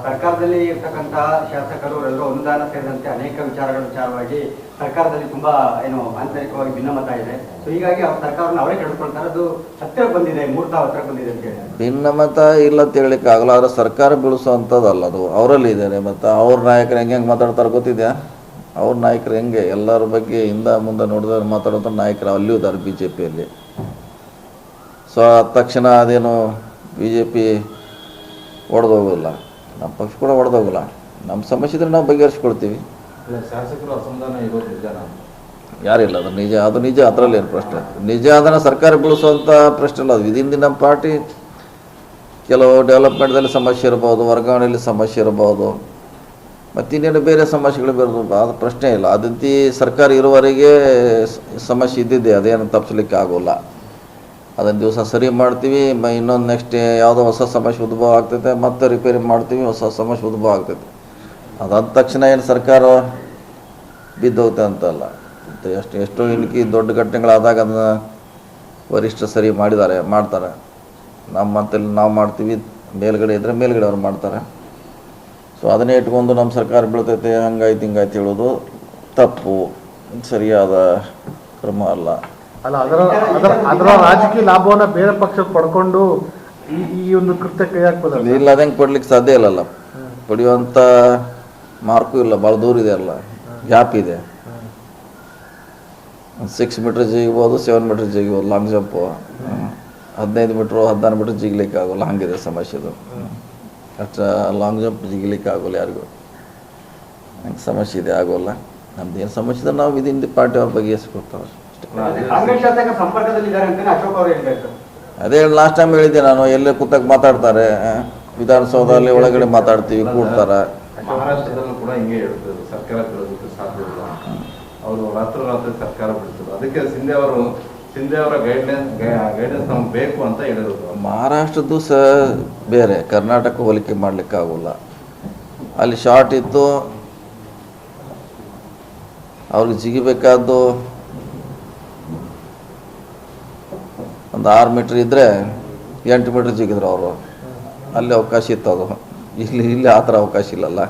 ಸರ್ಕಾರದಲ್ಲಿ ಇರ್ತಕ್ಕಂತಹ ಶಾಸಕರು ಎಲ್ಲರೂ ಅನುದಾನ ಸೇರಿದಂತೆ ಅನೇಕ ವಿಚಾರವಾಗಿ ಸರ್ಕಾರದಲ್ಲಿ ತುಂಬಾ ಆಂತರಿಕವಾಗಿ ಭಿನ್ನಮತ ಇದೆ. ಸೊ ಹೀಗಾಗಿ ಅವ್ರ ಸರ್ಕಾರವನ್ನು ಅವರೇ ಕೆಡಿಸ್ಕೊಳ್ತಾರೆ. ಅದು ಹತ್ತಿರ ಬಂದಿದೆ, ಮೂರ್ತ ಹತ್ರ ಬಂದಿದೆ ಅಂತ ಹೇಳಿ ಭಿನ್ನಮತ ಇಲ್ಲ ಅಂತ ಹೇಳಲಿಕ್ಕೆ ಆಗಲ್ಲ. ಆದರೆ ಸರ್ಕಾರ ಬೀಳಿಸುವಂಥದ್ದಲ್ಲ, ಅದು ಅವರಲ್ಲಿ ಇದ್ದಾರೆ. ಮತ್ತು ಅವ್ರ ನಾಯಕರು ಹೆಂಗೆ ಮಾತಾಡ್ತಾರೆ ಗೊತ್ತಿದೆಯಾ? ಅವ್ರ ನಾಯಕರು ಹೆಂಗೆ ಎಲ್ಲರ ಬಗ್ಗೆ ಹಿಂದೆ ಮುಂದೆ ನೋಡಿದವ್ರು ಮಾತಾಡೋಂಥ ನಾಯಕರು ಅಲ್ಲಿಯೂ ಇದ್ದಾರೆ ಬಿ ಜೆ ಪಿಯಲ್ಲಿ. ಸೊ ತಕ್ಷಣ ಅದೇನು ಬಿ ಜೆ ಪಿ ಒಡೆದೋಗೋಲ್ಲ, ನಮ್ಮ ಪಕ್ಷ ಕೂಡ ಒಡೆದೋಗಲ್ಲ. ನಮ್ಮ ಸಮಸ್ಯೆ ಇದ್ರೆ ನಾವು ಬಗೆಹರಿಸ್ಕೊಳ್ತೀವಿ. ಶಾಸಕರು ಅಸಮಾಧಾನ ಇರೋದು ನಿಜ? ಯಾರಿಲ್ಲ, ಅದು ನಿಜ ಅದರಲ್ಲಿ ಏನು ಪ್ರಶ್ನೆ? ನಿಜ ಅದನ್ನು ಸರ್ಕಾರ ಬೆಳೆಸುವಂಥ ಪ್ರಶ್ನೆ ಅಲ್ಲ. ಅದು ವಿದಿನ್ ನಮ್ಮ ಪಾರ್ಟಿ ಕೆಲವು ಡೆವಲಪ್ಮೆಂಟ್ದಲ್ಲಿ ಸಮಸ್ಯೆ ಇರ್ಬೋದು, ವರ್ಗಾವಣೆಯಲ್ಲಿ ಸಮಸ್ಯೆ ಇರ್ಬೋದು, ಮತ್ತು ಇನ್ನೇನು ಬೇರೆ ಸಮಸ್ಯೆಗಳು ಬರೋದು, ಅದು ಪ್ರಶ್ನೆ ಇಲ್ಲ. ಅದಂತಿ ಸರ್ಕಾರ ಇರುವವರೆಗೆ ಸಮಸ್ಯೆ ಇದ್ದಿದ್ದೆ, ಅದೇನು ತಪ್ಪಿಸ್ಲಿಕ್ಕೆ ಆಗೋಲ್ಲ. ಅದನ್ನು ದಿವಸ ಸರಿ ಮಾಡ್ತೀವಿ, ಇನ್ನೊಂದು ನೆಕ್ಸ್ಟ್ ಯಾವುದೋ ಹೊಸ ಸಮಸ್ಯೆ ಉದ್ಭವ ಆಗ್ತೈತೆ, ಮತ್ತೆ ರಿಪೇರಿ ಮಾಡ್ತೀವಿ, ಹೊಸ ಸಮಸ್ಯೆ ಉದ್ಭವ ಆಗ್ತೈತೆ. ಅದಾದ ತಕ್ಷಣ ಏನು ಸರ್ಕಾರ ಬಿದ್ದೋಗುತ್ತೆ ಅಂತಲ್ಲ. ಎಷ್ಟೋ ಇನ್ಕಿ ದೊಡ್ಡ ಘಟನೆಗಳಾದಾಗ ಅದನ್ನು ವರಿಷ್ಠ ಸರಿ ಮಾಡ್ತಾರೆ. ನಮ್ಮಂತಲ್ಲಿ ನಾವು ಮಾಡ್ತೀವಿ, ಮೇಲ್ಗಡೆ ಇದ್ದರೆ ಮೇಲ್ಗಡೆ ಅವ್ರು ಮಾಡ್ತಾರೆ. ಸೊ ಅದನ್ನೇ ಇಟ್ಕೊಂಡು ನಮ್ಮ ಸರ್ಕಾರ ಬೀಳ್ತೈತೆ, ಹಂಗಾಯ್ತು ಹಿಂಗಾಯ್ತು ಹೇಳೋದು ತಪ್ಪು, ಸರಿಯಾದ ಕ್ರಮ ಅಲ್ಲ. ಅದರ ರಾಜಕೀಯ ಲಾಭವನ್ನು ಬೇರೆ ಪಕ್ಷಕ್ಕೆ ಪಡ್ಕೊಂಡು ಈ ಒಂದು ಕೃತ್ಯ ಕೈ ಹಾಕ್ಬೋದಲ್ಲ? ಇಲ್ಲ, ಅದಂಗೆ ಕೊಡ್ಲಿಕ್ಕೆ ಸಾಧ್ಯ ಇಲ್ಲಲ್ಲ. ಪಡೆಯುವಂಥ ಮಾರ್ಕು ಇಲ್ಲ, ಭಾಳ ದೂರ ಇದೆ ಅಲ್ಲ, ಗ್ಯಾಪ್ ಇದೆ. 6 ಮೀಟ್ರ್ ಜಿಗಿಬೋದು, 7 ಮೀಟ್ರ್ ಜಿಗಿಬೋದು, ಲಾಂಗ್ ಜಂಪು. 15 ಮೀಟ್ರು 16 ಮೀಟ್ರ್ ಜಿಗಿಲಿಕ್ಕೆ ಆಗೋಲ್ಲ, ಹಂಗಿದೆ ಸಮಸ್ಯೆದು. ಅಷ್ಟು ಲಾಂಗ್ ಜಂಪ್ ಜಿಗಿಲಿಕ್ಕೆ ಆಗೋಲ್ಲ ಯಾರಿಗೂ, ಹಂಗೆ ಸಮಸ್ಯೆ ಇದೆ, ಆಗೋಲ್ಲ. ನಮ್ದೇನು ಸಮಸ್ಯೆ ಇದೆ ನಾವು ವಿದಿನ್ ದಿ ಪಾರ್ಟಿ ಅವ್ರ ಬಗೆಹರಿಸ್ಕೊಡ್ತಾರೆ. ಅದೇ ಲಾಸ್ಟ್ ಟೈಮ್ ಹೇಳಿದ್ದೆ ನಾನು, ಎಲ್ಲೇ ಕೂತಾಗ ಮಾತಾಡ್ತಾರೆ, ವಿಧಾನಸೌಧದಲ್ಲಿ ಒಳಗಡೆ ಮಾತಾಡ್ತೀವಿ, ಕೂಡ್ತಾರೆ. ಮಹಾರಾಷ್ಟ್ರದಲ್ಲೂ ಕೂಡ ಹಿಂಗೆ ಹೇಳ್ತಾರೆ, ಸರ್ಕಾರ ಬೀಳೋದಕ್ಕೆ ಸಾಧ್ಯ ಇಲ್ಲ, ಅವರು ರಾತ್ರಿ ಸರ್ಕಾರ ಬಿಡ್ತಾರೆ. ಅದಕ್ಕೆ ಶಿಂದೆ ಅವರ ಗೈಡೆನ್ಸ್ ನಮ್ಗೆ ಬೇಕು ಅಂತ ಹೇಳಿದ್ರು. ಮಹಾರಾಷ್ಟ್ರದ್ದು ಬೇರೆ, ಕರ್ನಾಟಕ ಹೋಲಿಕೆ ಮಾಡ್ಲಿಕ್ಕೆ ಆಗೋಲ್ಲ. ಅಲ್ಲಿ ಶಾರ್ಟ್ ಇತ್ತು, ಅವ್ರಿಗೆ ಜಿಗಿಬೇಕಾದ್ದು ಒಂದು 6 ಮೀಟ್ರ್ ಇದ್ದರೆ 8 ಮೀಟ್ರ್ ಜಿಗಿದ್ರು ಅವರು. ಅಲ್ಲಿ ಅವಕಾಶ ಇತ್ತು. ಅದು ಇಲ್ಲಿ ಆ ಥರ ಅವಕಾಶ ಇಲ್ಲಲ್ಲ.